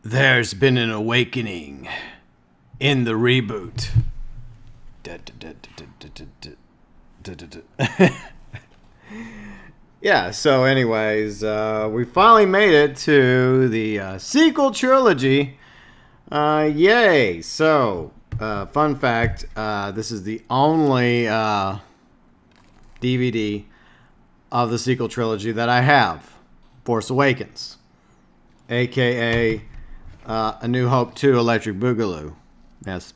There's been an awakening in the reboot. Yeah, so anyways, we finally made it to the sequel trilogy. Yay! So, fun fact, this is the only DVD of the sequel trilogy that I have. Force Awakens. A.K.A. A New Hope 2 Electric Boogaloo. Yes,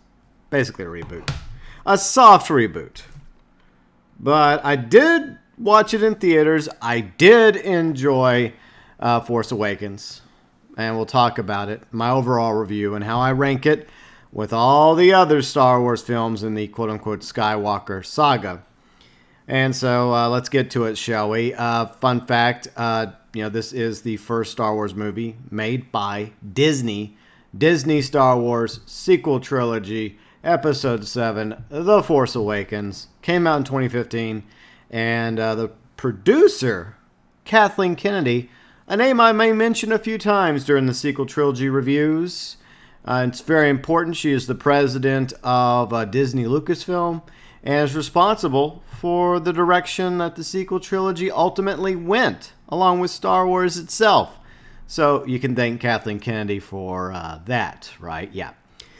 basically a reboot. A soft reboot. But I did watch it in theaters. I did enjoy Force Awakens. And we'll talk about it. My overall review and how I rank it with all the other Star Wars films in the quote-unquote Skywalker saga. And so let's get to it, shall we? Fun fact, this is the first Star Wars movie made by Disney. Disney Star Wars sequel trilogy, Episode 7, The Force Awakens. Came out in 2015. And the producer, Kathleen Kennedy, a name I may mention a few times during the sequel trilogy reviews. It's very important. She is the president of Disney Lucasfilm and is responsible for the direction that the sequel trilogy ultimately went, along with Star Wars itself. So you can thank Kathleen Kennedy for that, right? Yeah.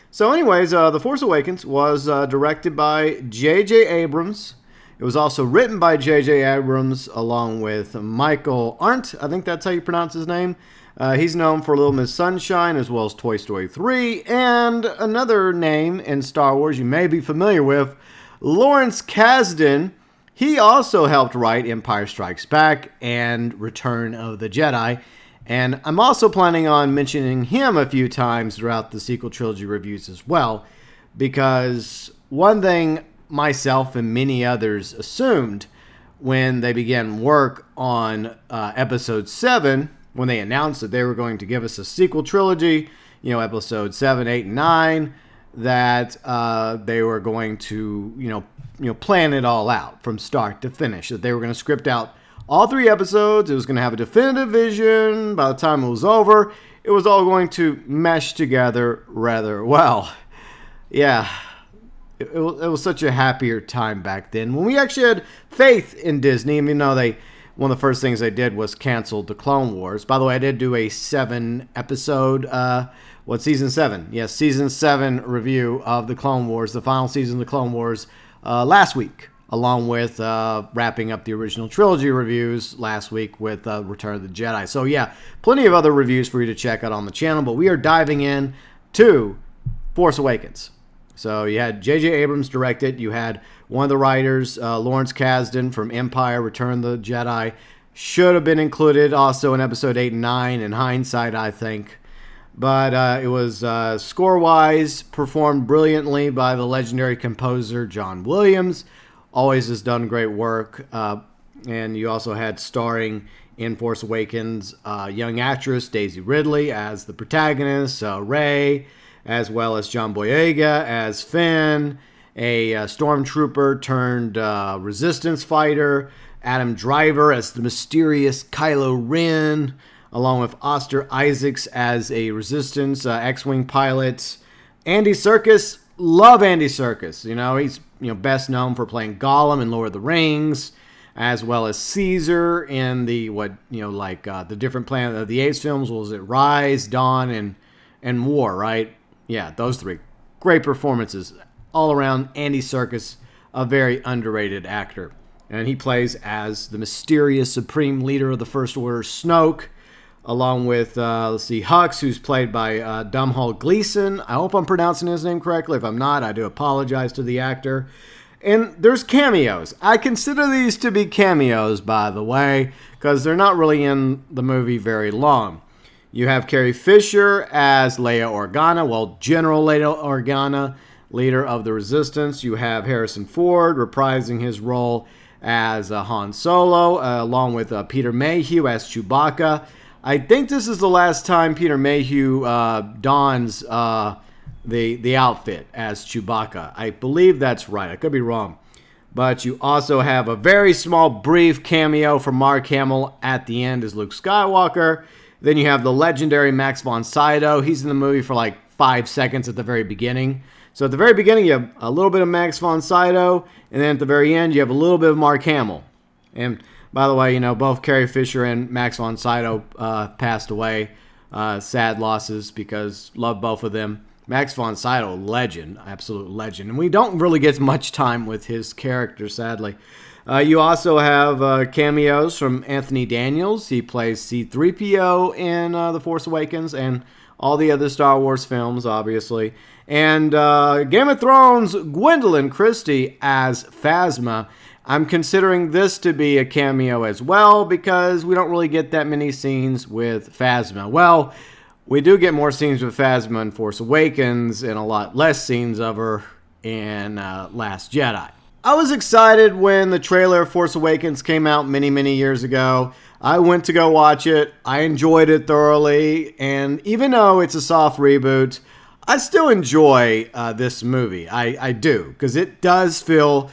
So anyways, The Force Awakens was directed by J.J. Abrams. It was also written by J.J. Abrams along with Michael Arndt. I think that's how you pronounce his name. He's known for Little Miss Sunshine as well as Toy Story 3. And another name in Star Wars you may be familiar with, Lawrence Kasdan. He also helped write Empire Strikes Back and Return of the Jedi. And I'm also planning on mentioning him a few times throughout the sequel trilogy reviews as well. Because one thing myself and many others assumed when they began work on Episode 7, when they announced that they were going to give us a sequel trilogy, Episode 7, 8, and 9, that they were going to, plan it all out from start to finish. That they were going to script out all 3 episodes. It was going to have a definitive vision. By the time it was over, it was all going to mesh together rather well. Yeah, it was such a happier time back then when we actually had faith in Disney. Even though one of the first things they did was cancel the Clone Wars. By the way, I did do a 7-episode, season 7? Yes, season 7 review of the Clone Wars, the final season of the Clone Wars, last week, along with wrapping up the original trilogy reviews last week with Return of the Jedi. So yeah, plenty of other reviews for you to check out on the channel, but we are diving in to Force Awakens. So you had J.J. Abrams direct it. You had one of the writers, Lawrence Kasdan from Empire, Return of the Jedi. Should have been included also in Episode 8 and 9, in hindsight, I think. But it was score-wise performed brilliantly by the legendary composer John Williams. Always has done great work. And you also had starring in Force Awakens young actress Daisy Ridley as the protagonist, Rey, as well as John Boyega as Finn, a stormtrooper turned resistance fighter, Adam Driver as the mysterious Kylo Ren, along with Oscar Isaacs as a resistance X-Wing pilot. Andy Serkis, love Andy Serkis. He's best known for playing Gollum in Lord of the Rings, as well as Caesar in the the different Planet of the Apes films. Was it Rise, Dawn, and War, right? Yeah, those 3. Great performances. All around, Andy Serkis, a very underrated actor. And he plays as the mysterious supreme leader of the First Order, Snoke, along with, Hux, who's played by Domhnall Gleeson. I hope I'm pronouncing his name correctly. If I'm not, I do apologize to the actor. And there's cameos. I consider these to be cameos, by the way, because they're not really in the movie very long. You have Carrie Fisher as Leia Organa, General Leia Organa, leader of the Resistance. You have Harrison Ford reprising his role as Han Solo, along with Peter Mayhew as Chewbacca. I think this is the last time Peter Mayhew dons the outfit as Chewbacca. I believe that's right. I could be wrong. But you also have a very small, brief cameo from Mark Hamill at the end as Luke Skywalker. Then you have the legendary Max von Sydow. He's in the movie for like 5 seconds at the very beginning. So at the very beginning, you have a little bit of Max von Sydow, and then at the very end, you have a little bit of Mark Hamill. And by the way, you know, both Carrie Fisher and Max von Sydow passed away. Sad losses, because love both of them. Max von Sydow, legend, absolute legend. And we don't really get much time with his character, sadly. You also have cameos from Anthony Daniels. He plays C-3PO in The Force Awakens and all the other Star Wars films, obviously. And Game of Thrones, Gwendolyn Christie as Phasma. I'm considering this to be a cameo as well, because we don't really get that many scenes with Phasma. Well, we do get more scenes with Phasma in Force Awakens and a lot less scenes of her in Last Jedi. I was excited when the trailer of Force Awakens came out many, many years ago. I went to go watch it. I enjoyed it thoroughly. And even though it's a soft reboot, I still enjoy this movie. I do, because it does feel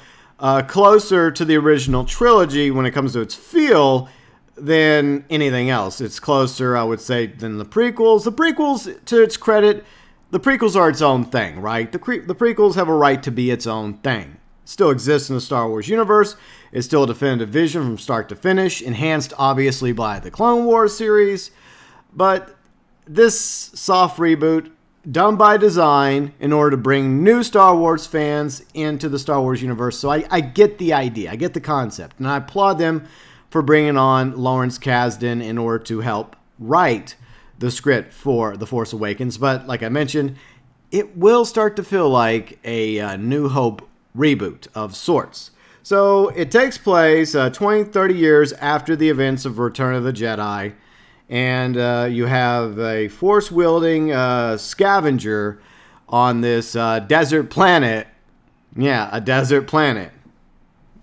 closer to the original trilogy when it comes to its feel than anything else. It's closer, I would say, than the prequels. The prequels, to its credit, the prequels are its own thing, right? The prequels have a right to be its own thing. Still exists in the Star Wars universe. It's still a definitive vision from start to finish, enhanced obviously by the Clone Wars series. But this soft reboot, done by design in order to bring new Star Wars fans into the Star Wars universe. So I get the idea. I get the concept. And I applaud them for bringing on Lawrence Kasdan in order to help write the script for The Force Awakens. But like I mentioned, it will start to feel like a New Hope reboot of sorts. So it takes place 20, 30 years after the events of Return of the Jedi. And you have a force-wielding scavenger on this desert planet. Yeah, a desert planet.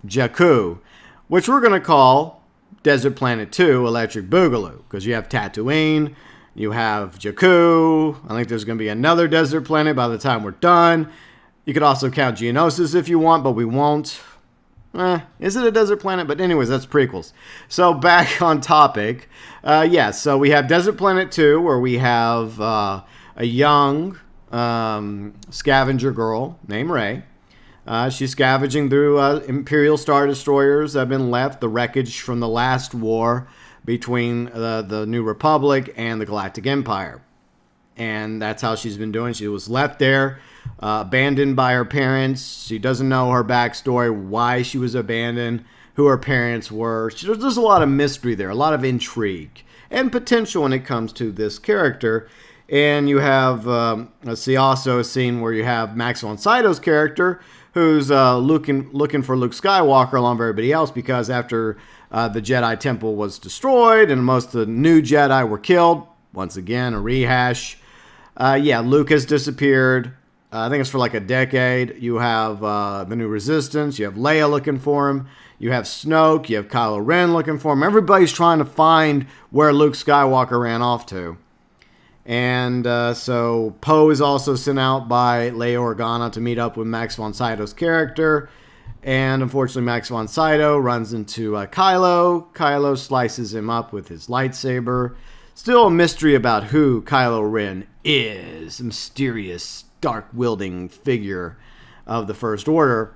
Jakku. Which we're going to call Desert Planet 2 Electric Boogaloo. Because you have Tatooine, you have Jakku. I think there's going to be another desert planet by the time we're done. You could also count Geonosis if you want, but we won't. Is it a desert planet? But anyways, that's prequels. So back on topic. So we have Desert Planet 2, where we have a young scavenger girl named Rey. She's scavenging through Imperial Star Destroyers that have been left, the wreckage from the last war between the New Republic and the Galactic Empire. And that's how she's been doing. She was left there, abandoned by her parents. She doesn't know her backstory, why she was abandoned, who her parents were. There's a lot of mystery there, a lot of intrigue and potential when it comes to this character. And you have, also a scene where you have Max von Sydow's character, who's looking for Luke Skywalker along with everybody else, because after the Jedi Temple was destroyed and most of the new Jedi were killed, once again, a rehash. Luke has disappeared. I think it's for like a decade. You have the New Resistance. You have Leia looking for him. You have Snoke. You have Kylo Ren looking for him. Everybody's trying to find where Luke Skywalker ran off to. And so Poe is also sent out by Leia Organa to meet up with Max von Sydow's character. And unfortunately, Max von Sydow runs into Kylo. Kylo slices him up with his lightsaber. Still a mystery about who Kylo Ren is. A mysterious, dark-wielding figure of the First Order.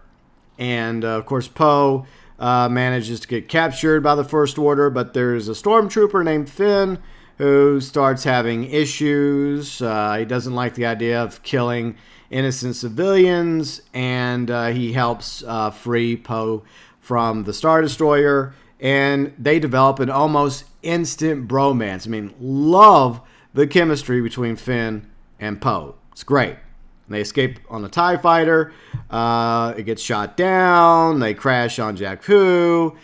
And, of course, Poe manages to get captured by the First Order, but there's a stormtrooper named Finn who starts having issues. He doesn't like the idea of killing innocent civilians, and he helps free Poe from the Star Destroyer. And they develop an almost instant bromance. I mean, love the chemistry between Finn and Poe. It's great. They escape on a TIE fighter. It gets shot down. They crash on Jakku.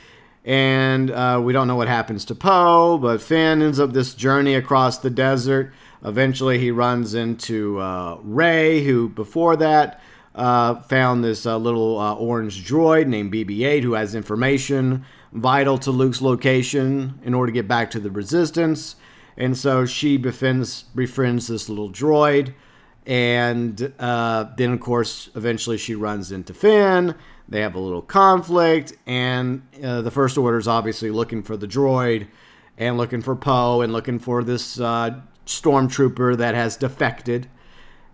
And we don't know what happens to Poe, but Finn ends up this journey across the desert. Eventually, he runs into Rey, who before that found this little orange droid named BB-8 who has information vital to Luke's location in order to get back to the Resistance. And so she befriends this little droid. And then, of course, eventually she runs into Finn. They have a little conflict. And the First Order is obviously looking for the droid. and looking for Poe and looking for this stormtrooper that has defected.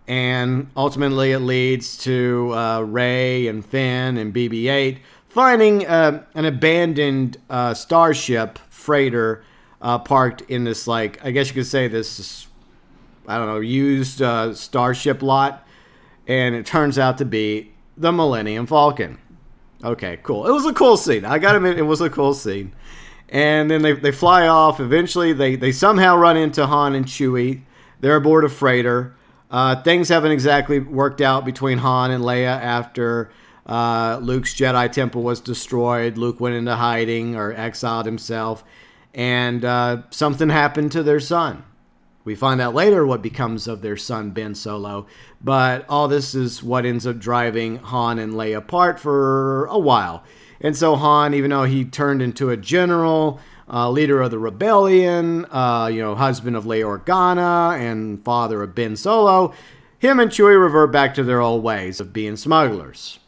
And ultimately it leads to Rey and Finn and BB-8 finding an abandoned starship freighter parked in this, like, I guess you could say this, I don't know, used starship lot. And it turns out to be the Millennium Falcon. Okay, cool. It was a cool scene. I gotta admit, it was a cool scene. And then they fly off. Eventually, they somehow run into Han and Chewie. They're aboard a freighter. Things haven't exactly worked out between Han and Leia after Luke's Jedi Temple was destroyed. Luke went into hiding or exiled himself. And something happened to their son. We find out later what becomes of their son, Ben Solo. But all this is what ends up driving Han and Leia apart for a while. And so Han, even though he turned into a general, leader of the rebellion, husband of Leia Organa, and father of Ben Solo, him and Chewie revert back to their old ways of being smugglers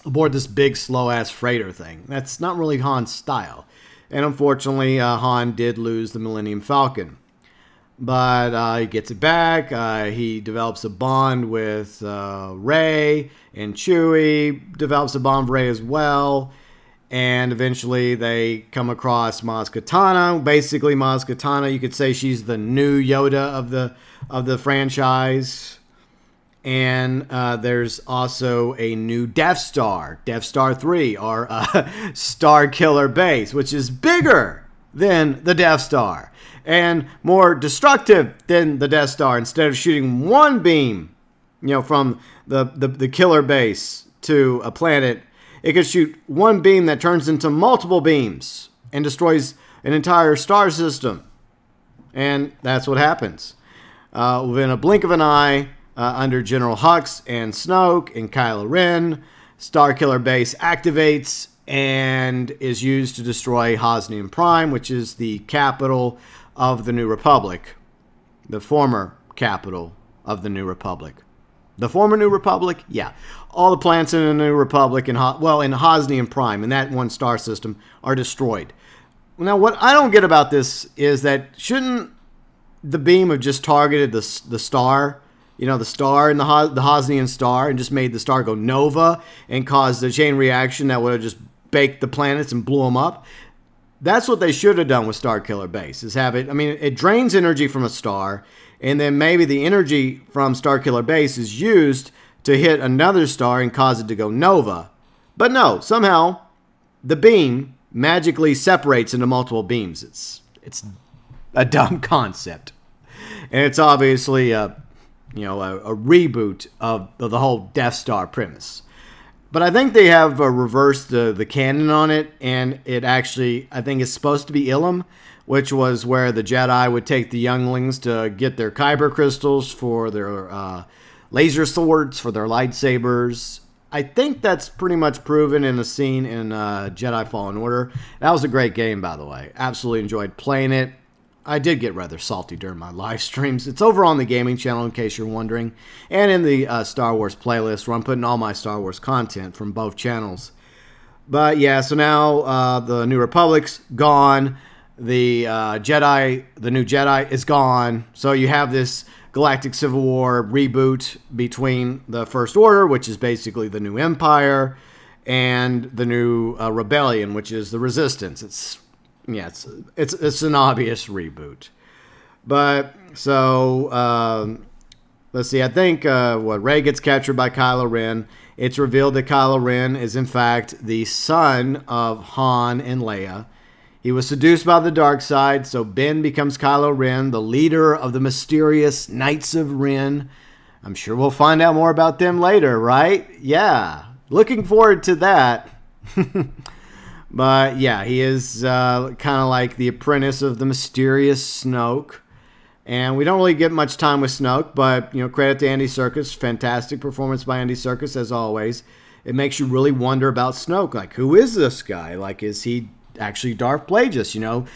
aboard this big, slow-ass freighter thing. That's not really Han's style. And unfortunately, Han did lose the Millennium Falcon. But he gets it back. He develops a bond with Rey, and Chewie develops a bond with Rey as well. And eventually they come across Maz Kanata. Basically, Maz Kanata, you could say she's the new Yoda of the franchise. And there's also a new Death Star 3, or Star Killer Base, which is bigger than the Death Star and more destructive than the Death Star. Instead of shooting one beam, from the killer base to a planet, it could shoot one beam that turns into multiple beams and destroys an entire star system. And that's what happens. Within a blink of an eye, under General Hux and Snoke and Kylo Ren, Star Killer Base activates and is used to destroy Hosnian Prime, which is the capital of the New Republic. The former capital of the New Republic. The former New Republic? Yeah. All the planets in the New Republic, in Hosnian Prime, in that one star system, are destroyed. Now, what I don't get about this is that shouldn't the beam have just targeted the star, the star in the Hosnian star, and just made the star go nova and caused a chain reaction that would have just baked the planets and blew them up? That's what they should have done with Star Killer Base, is have it, it drains energy from a star, and then maybe the energy from Star Killer Base is used to hit another star and cause it to go nova. But no, somehow the beam magically separates into multiple beams. It's a dumb concept. And it's obviously a reboot of the whole Death Star premise. But I think they have reversed the canon on it, and it actually, I think, is supposed to be Ilum, which was where the Jedi would take the younglings to get their Kyber crystals for their laser swords, for their lightsabers. I think that's pretty much proven in the scene in Jedi Fallen Order. That was a great game, by the way. Absolutely enjoyed playing it. I did get rather salty during my live streams. It's over on the gaming channel, in case you're wondering, and in the Star Wars playlist, where I'm putting all my Star Wars content from both channels. But yeah, so now the New Republic's gone. The new Jedi is gone. So you have this Galactic Civil War reboot between the First Order, which is basically the new Empire, and the new Rebellion, which is the Resistance. It's an obvious reboot. But so let's see. I think Rey gets captured by Kylo Ren. It's revealed that Kylo Ren is in fact the son of Han and Leia. He was seduced by the dark side, so Ben becomes Kylo Ren, the leader of the mysterious Knights of Ren. I'm sure we'll find out more about them later, right? Yeah, looking forward to that. But yeah, he is kind of like the apprentice of the mysterious Snoke. And we don't really get much time with Snoke, but credit to Andy Serkis. Fantastic performance by Andy Serkis, as always. It makes you really wonder about Snoke. Like, who is this guy? Like, is he actually Darth Plagueis?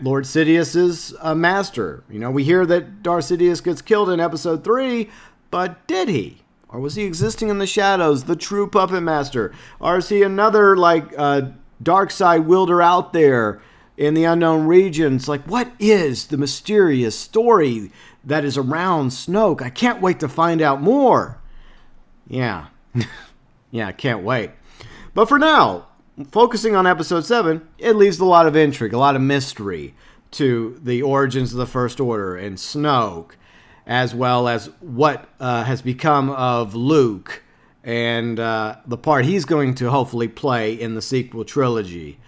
Lord Sidious's master. We hear that Darth Sidious gets killed in Episode 3, but did he? Or was he existing in the shadows, the true puppet master? Or is he another, dark side wielder out there in the unknown regions. Like, what is the mysterious story that is around Snoke? I can't wait to find out more. Yeah. Yeah, I can't wait. But for now, focusing on episode 7, it leaves a lot of intrigue, a lot of mystery to the origins of the First Order and Snoke, as well as what has become of Luke and the part he's going to hopefully play in the sequel trilogy.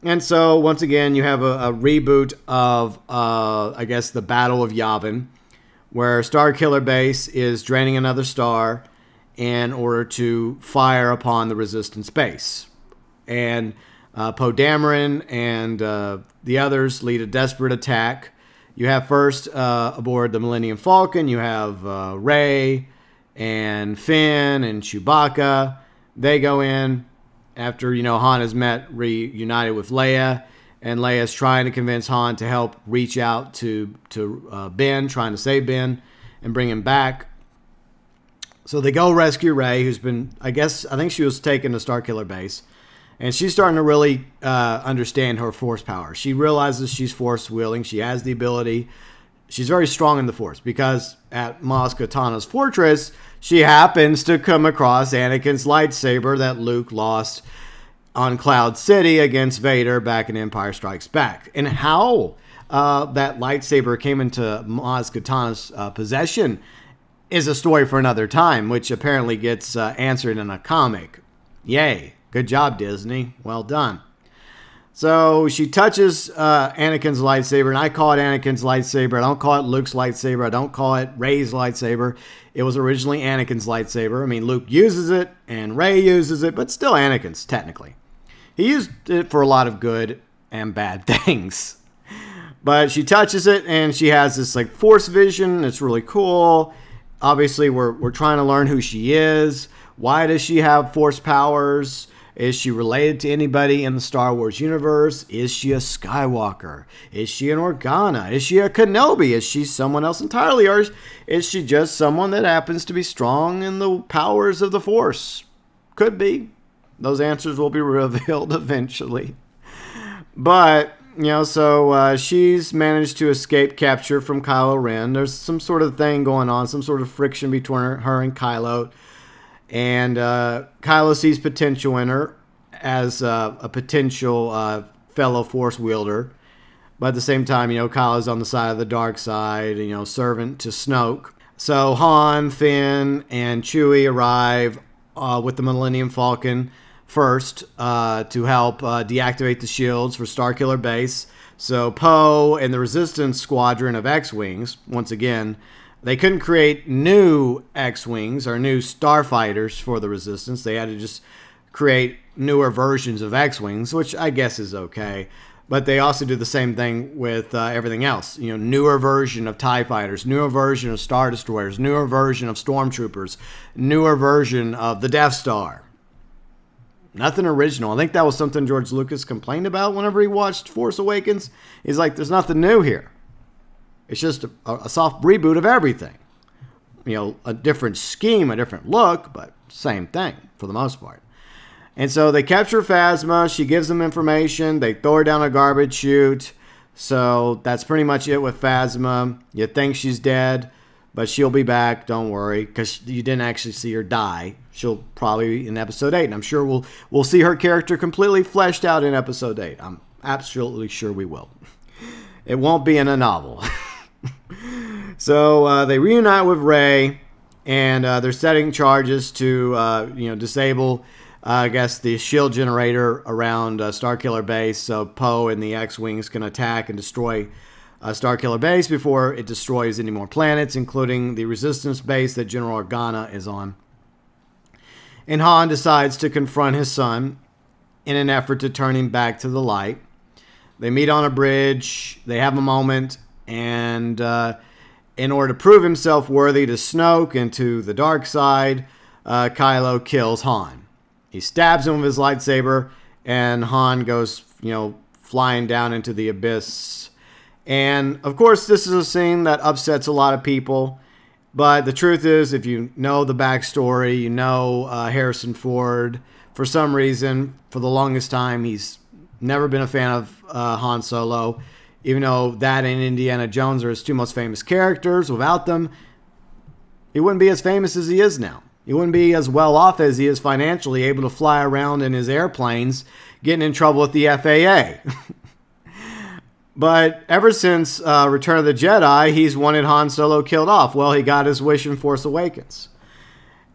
And so, once again, you have a reboot of, I guess, the Battle of Yavin, where Starkiller Base is draining another star in order to fire upon the Resistance base. And Poe Dameron and the others lead a desperate attack. You have first aboard the Millennium Falcon, you have Rey and Finn and Chewbacca. They go in after, Han has reunited with Leia, and Leia's trying to convince Han to help reach out to Ben, trying to save Ben and bring him back. So they go rescue Rey, who's been, I think she was taken to Starkiller Base. And she's starting to really understand her Force power. She realizes she's Force wielding. She has the ability. She's very strong in the Force because at Maz Kanata's fortress, she happens to come across Anakin's lightsaber that Luke lost on Cloud City against Vader back in Empire Strikes Back. And how that lightsaber came into Maz Kanata's possession is a story for another time, which apparently gets answered in a comic. Yay. Good job, Disney. Well done. So she touches Anakin's lightsaber, and I call it Anakin's lightsaber. I don't call it Luke's lightsaber. I don't call it Rey's lightsaber. It was originally Anakin's lightsaber. I mean, Luke uses it, and Rey uses it, but still Anakin's, technically. He used it for a lot of good and bad things. But she touches it, and she has this like Force vision. It's really cool. Obviously, we're trying to learn who she is. Why does she have Force powers? Is she related to anybody in the Star Wars universe? Is she a Skywalker? Is she an Organa? Is she a Kenobi? Is she someone else entirely? Or is she just someone that happens to be strong in the powers of the Force? Could be. Those answers will be revealed eventually. But, so she's managed to escape capture from Kylo Ren. There's some sort of thing going on, some sort of friction between her and Kylo. And Kylo sees potential in her as a potential fellow Force wielder. But at the same time, Kylo's on the side of the dark side, servant to Snoke. So Han, Finn, and Chewie arrive with the Millennium Falcon first to help deactivate the shields for Starkiller Base. So Poe and the Resistance squadron of X-Wings, once again, they couldn't create new X-Wings or new starfighters for the Resistance. They had to just create newer versions of X-Wings, which I guess is okay. But they also do the same thing with everything else. Newer version of TIE fighters, newer version of Star Destroyers, newer version of Stormtroopers, newer version of the Death Star. Nothing original. I think that was something George Lucas complained about whenever he watched Force Awakens. He's like, there's nothing new here. It's just a soft reboot of everything. A different scheme, a different look, but same thing for the most part. And so they capture Phasma. She gives them information. They throw her down a garbage chute. So that's pretty much it with Phasma. You think she's dead, but she'll be back. Don't worry, because you didn't actually see her die. She'll probably be in episode 8. And I'm sure we'll see her character completely fleshed out in episode 8. I'm absolutely sure we will. It won't be in a novel. So they reunite with Rey, and they're setting charges to disable the shield generator around Starkiller Base, so Poe and the X-Wings can attack and destroy Starkiller Base before it destroys any more planets, including the Resistance base that General Organa is on. And Han decides to confront his son in an effort to turn him back to the light. They meet on a bridge, they have a moment, and in order to prove himself worthy to Snoke and to the dark side, Kylo kills Han. He stabs him with his lightsaber, and Han goes, flying down into the abyss. And, of course, this is a scene that upsets a lot of people. But the truth is, if you know the backstory, Harrison Ford, for some reason, for the longest time, he's Never been a fan of Han Solo, even though that and Indiana Jones are his two most famous characters. Without them, he wouldn't be as famous as he is now. He wouldn't be as well off as he is financially, able to fly around in his airplanes, getting in trouble with the FAA. But ever since Return of the Jedi, he's wanted Han Solo killed off. Well, he got his wish in Force Awakens.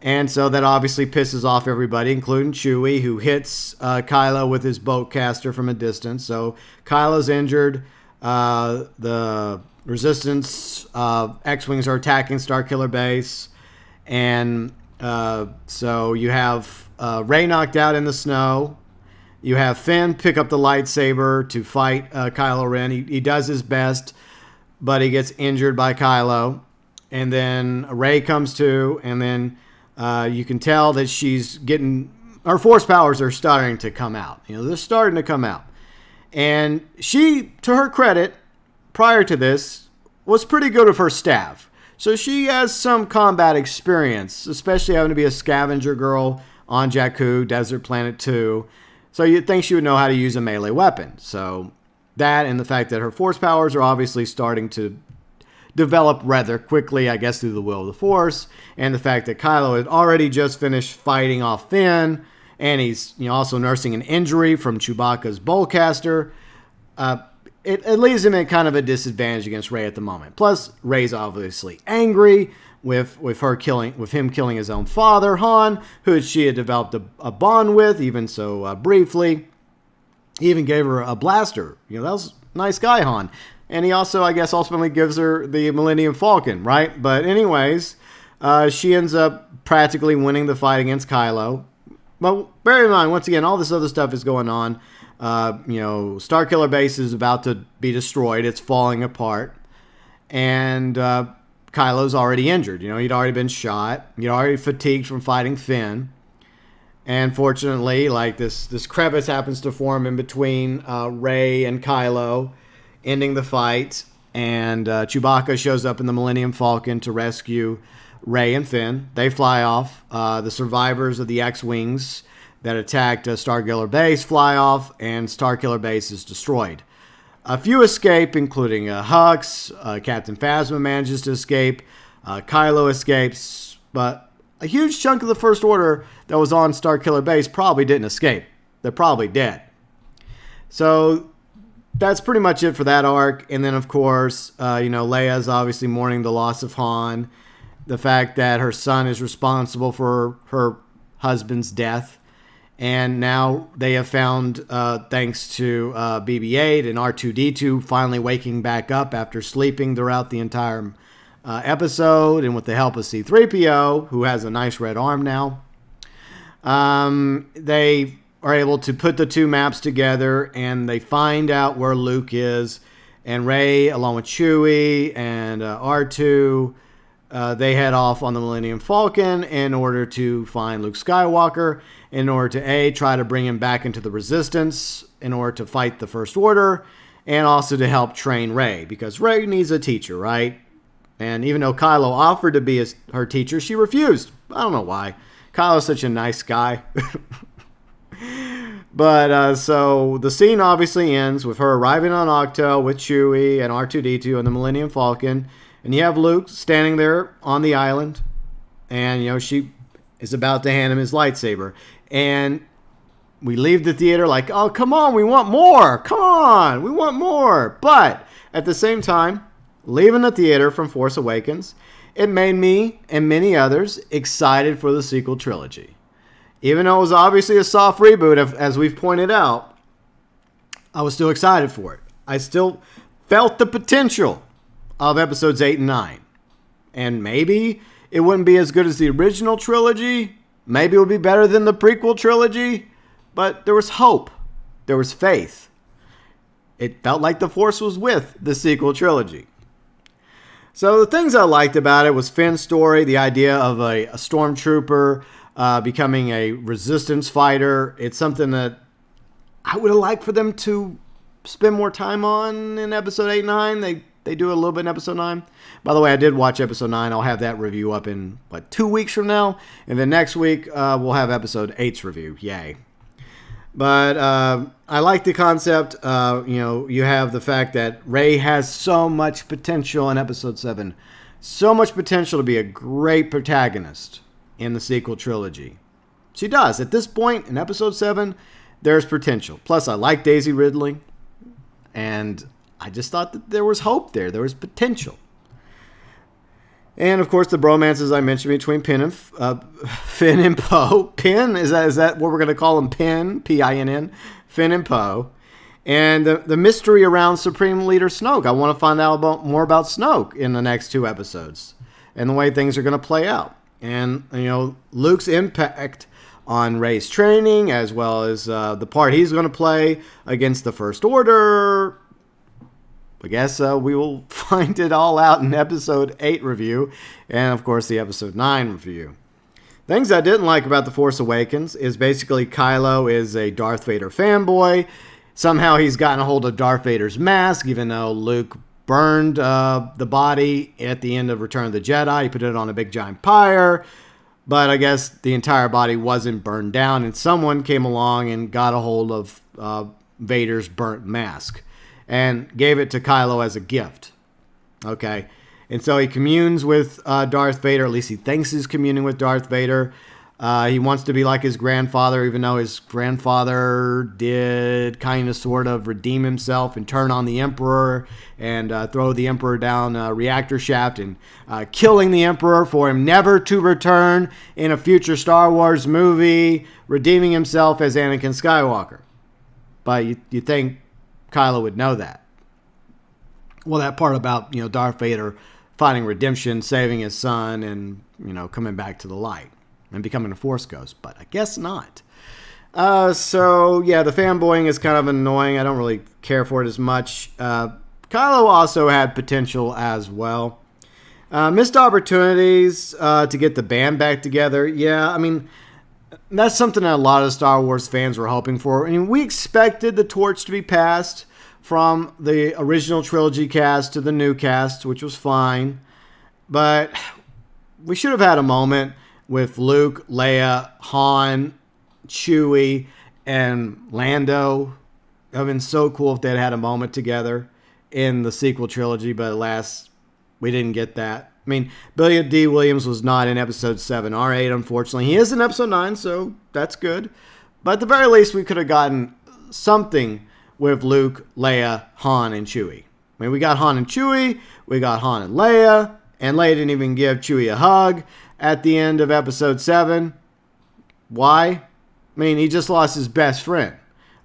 And so that obviously pisses off everybody, including Chewie, who hits Kylo with his bowcaster from a distance. So Kylo's injured. The Resistance X-Wings are attacking Starkiller Base. And so you have Rey knocked out in the snow. You have Finn pick up the lightsaber to fight Kylo Ren. He does his best, but he gets injured by Kylo. And then Rey comes to, and then you can tell that she's getting... Her force powers are starting to come out. They're starting to come out. And she, to her credit, prior to this, was pretty good with her staff. So she has some combat experience, especially having to be a scavenger girl on Jakku, Desert Planet 2. So you'd think she would know how to use a melee weapon. So that and the fact that her force powers are obviously starting to develop rather quickly, I guess, through the will of the Force. And the fact that Kylo had already just finished fighting off Finn. And he's also nursing an injury from Chewbacca's bowcaster. It leaves him at kind of a disadvantage against Rey at the moment. Plus, Rey's obviously angry with him killing his own father, Han, who she had developed a bond with, even so briefly. He even gave her a blaster. That was a nice guy, Han. And he also, I guess, ultimately gives her the Millennium Falcon, right? But anyways, she ends up practically winning the fight against Kylo. But bear in mind, once again, all this other stuff is going on. Starkiller Base is about to be destroyed. It's falling apart. And Kylo's already injured. He'd already been shot. He'd already fatigued from fighting Finn. And fortunately, this crevice happens to form in between Rey and Kylo, ending the fight. And Chewbacca shows up in the Millennium Falcon to rescue Rey and Finn. They fly off. The survivors of the X-Wings that attacked Starkiller Base fly off, and Starkiller Base is destroyed. A few escape, including Hux. Captain Phasma manages to escape. Kylo escapes, but a huge chunk of the First Order that was on Starkiller Base probably didn't escape. They're probably dead. So that's pretty much it for that arc. And then, of course, Leia's obviously mourning the loss of Han. The fact that her son is responsible for her husband's death. And now they have found, thanks to BB-8 and R2-D2 finally waking back up after sleeping throughout the entire episode, and with the help of C-3PO, who has a nice red arm now, they are able to put the two maps together, and they find out where Luke is. And Rey, along with Chewie and R2, they head off on the Millennium Falcon in order to find Luke Skywalker, in order to try to bring him back into the Resistance, in order to fight the First Order, and also to help train Rey, because Rey needs a teacher, right? And even though Kylo offered to be her teacher, she refused. I don't know why. Kylo's such a nice guy. But so the scene obviously ends with her arriving on Octo with Chewie and R2-D2 on the Millennium Falcon. And you have Luke standing there on the island. And, she is about to hand him his lightsaber. And we leave the theater like, oh, come on, we want more. Come on, we want more. But at the same time, leaving the theater from Force Awakens, it made me and many others excited for the sequel trilogy. Even though it was obviously a soft reboot, as we've pointed out, I was still excited for it. I still felt the potential of episodes 8 and 9. And maybe it wouldn't be as good as the original trilogy. Maybe it would be better than the prequel trilogy. But there was hope. There was faith. It felt like the Force was with the sequel trilogy. So the things I liked about it was Finn's story, the idea of a stormtrooper becoming a resistance fighter. It's something that I would have liked for them to spend more time on in episode 8 and 9. They do a little bit in episode 9. By the way, I did watch episode 9. I'll have that review up in, 2 weeks from now. And then next week, we'll have episode 8's review. Yay. But I like the concept. You have the fact that Rey has so much potential in Episode 7. So much potential to be a great protagonist in the sequel trilogy. She does. At this point in Episode 7, there's potential. Plus, I like Daisy Ridley. And I just thought that there was hope there. There was potential. And, of course, the bromance, as I mentioned, between Finn and Poe. Pin, is that what we're going to call him? Pin, P-I-N-N. Finn and Poe. And the mystery around Supreme Leader Snoke. I want to find out more about Snoke in the next 2 episodes. And the way things are going to play out. And, Luke's impact on Rey's training, as well as the part he's going to play against the First Order. I guess we will find it all out in Episode 8 review, and of course the Episode 9 review. Things I didn't like about The Force Awakens is basically Kylo is a Darth Vader fanboy. Somehow he's gotten a hold of Darth Vader's mask, even though Luke burned the body at the end of Return of the Jedi. He put it on a big giant pyre, but I guess the entire body wasn't burned down, and someone came along and got a hold of Vader's burnt mask and gave it to Kylo as a gift. Okay. And so he communes with Darth Vader. At least he thinks he's communing with Darth Vader. He wants to be like his grandfather, even though his grandfather did kind of sort of redeem himself and turn on the Emperor and throw the Emperor down a reactor shaft and killing the Emperor for him never to return in a future Star Wars movie, redeeming himself as Anakin Skywalker. But you think Kylo would know that. Well, that part about, Darth Vader finding redemption, saving his son, and, coming back to the light and becoming a Force ghost, but I guess not. So, yeah, the fanboying is kind of annoying. I don't really care for it as much. Kylo also had potential as well. Missed opportunities to get the band back together. Yeah, that's something that a lot of Star Wars fans were hoping for. We expected the torch to be passed from the original trilogy cast to the new cast, which was fine. But we should have had a moment with Luke, Leia, Han, Chewie, and Lando. It would have been so cool if they'd had a moment together in the sequel trilogy, but alas, we didn't get that. Billy D. Williams was not in Episode 7 or 8, unfortunately. He is in Episode 9, so that's good. But at the very least, we could have gotten something with Luke, Leia, Han, and Chewie. We got Han and Chewie, we got Han and Leia didn't even give Chewie a hug at the end of Episode 7. Why? He just lost his best friend.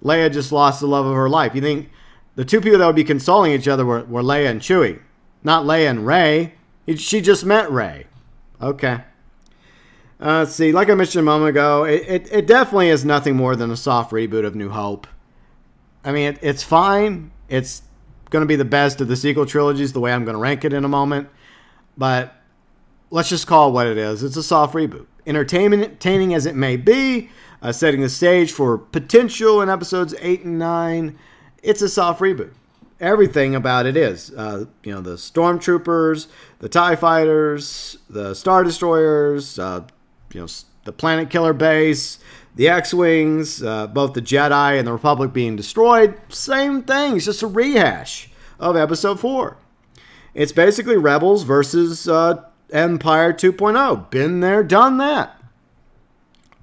Leia just lost the love of her life. You think the two people that would be consoling each other were Leia and Chewie, not Leia and Rey. She just met Rey. Okay. Let's see. Like I mentioned a moment ago, it definitely is nothing more than a soft reboot of New Hope. It's fine. It's going to be the best of the sequel trilogies, the way I'm going to rank it in a moment. But let's just call it what it is. It's a soft reboot. Entertaining as it may be, setting the stage for potential in Episodes 8 and 9, it's a soft reboot. Everything about it is. The stormtroopers, the TIE fighters, the Star Destroyers, the Planet Killer base, the X-Wings, both the Jedi and the Republic being destroyed. Same thing. It's just a rehash of Episode 4. It's basically Rebels versus Empire 2.0. Been there, done that.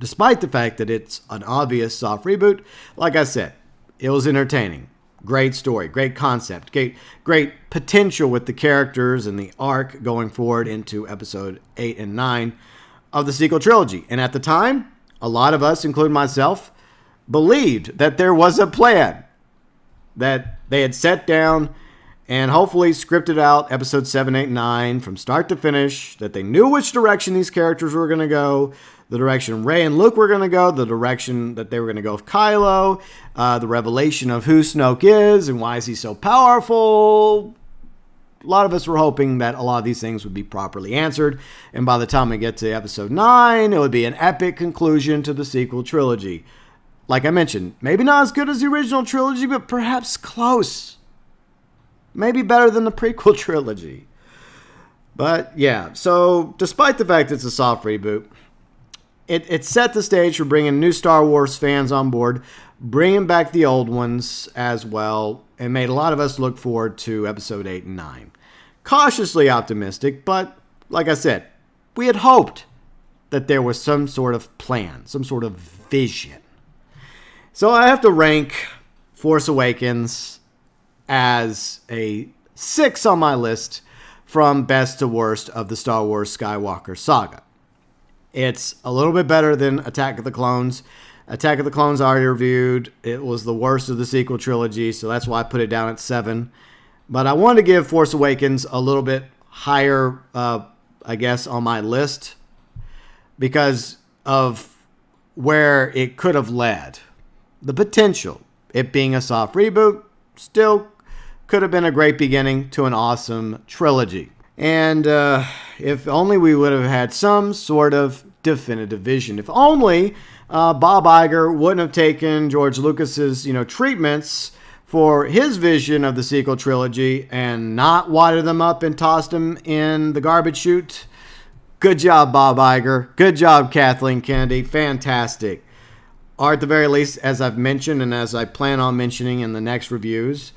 Despite the fact that it's an obvious soft reboot, like I said, it was entertaining. Great story, great concept, great potential with the characters and the arc going forward into Episode 8 and 9 of the sequel trilogy. And at the time, a lot of us, including myself, believed that there was a plan, that they had set down and hopefully scripted out Episode 7, 8, 9 from start to finish, that they knew which direction these characters were going to go, the direction Rey and Luke were going to go, the direction that they were going to go with Kylo, the revelation of who Snoke is and why is he so powerful. A lot of us were hoping that a lot of these things would be properly answered, and by the time we get to Episode 9, it would be an epic conclusion to the sequel trilogy. Like I mentioned, maybe not as good as the original trilogy, but perhaps close. Maybe better than the prequel trilogy. But yeah, so despite the fact it's a soft reboot, it set the stage for bringing new Star Wars fans on board, bringing back the old ones as well, and made a lot of us look forward to episode 8 and 9. Cautiously optimistic, but like I said, we had hoped that there was some sort of plan, some sort of vision. So I have to rank Force Awakens as a 6 on my list from best to worst of the Star Wars Skywalker saga. It's a little bit better than Attack of the Clones. Attack of the Clones I already reviewed. It was the worst of the sequel trilogy, so that's why I put it down at 7. But I wanted to give Force Awakens a little bit higher, I guess, on my list because of where it could have led. The potential, it being a soft reboot, still could have been a great beginning to an awesome trilogy. And if only we would have had some sort of definitive vision. If only Bob Iger wouldn't have taken George Lucas's, treatments for his vision of the sequel trilogy and not wadded them up and tossed them in the garbage chute. Good job, Bob Iger. Good job, Kathleen Kennedy. Fantastic. Or at the very least, as I've mentioned and as I plan on mentioning in the next reviews,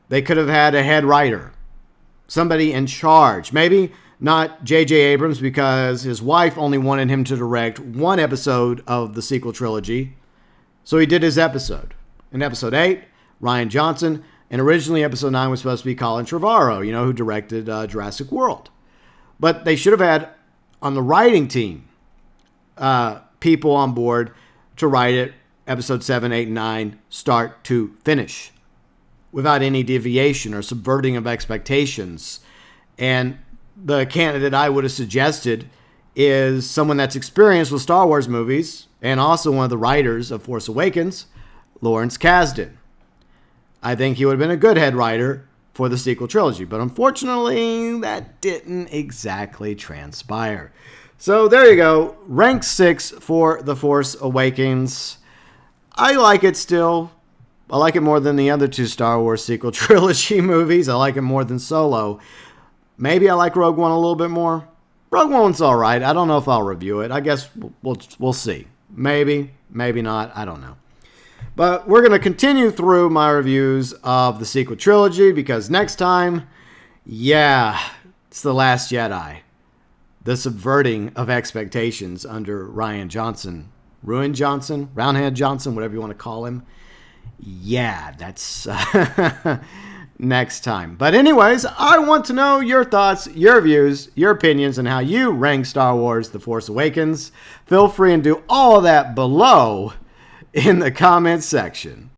they could have had a head writer. Somebody in charge. Maybe not J.J. Abrams because his wife only wanted him to direct one episode of the sequel trilogy. So he did his episode. In episode 8, Rian Johnson. And originally episode 9 was supposed to be Colin Trevorrow, who directed Jurassic World. But they should have had on the writing team people on board to write it episode 7, 8, and 9 start to finish, without any deviation or subverting of expectations. And the candidate I would have suggested is someone that's experienced with Star Wars movies and also one of the writers of Force Awakens, Lawrence Kasdan. I think he would have been a good head writer for the sequel trilogy, but unfortunately that didn't exactly transpire. So there you go, rank 6 for The Force Awakens. I like it still. I like it more than the other 2 Star Wars sequel trilogy movies. I like it more than Solo. Maybe I like Rogue One a little bit more. Rogue One's all right. I don't know if I'll review it. I guess we'll see. Maybe, maybe not. I don't know. But we're going to continue through my reviews of the sequel trilogy because next time, it's The Last Jedi. The subverting of expectations under Rian Johnson. Ruin Johnson? Roundhead Johnson? Whatever you want to call him. Yeah, that's next time. But anyways, I want to know your thoughts, your views, your opinions, and how you rank Star Wars The Force Awakens. Feel free and do all of that below in the comments section.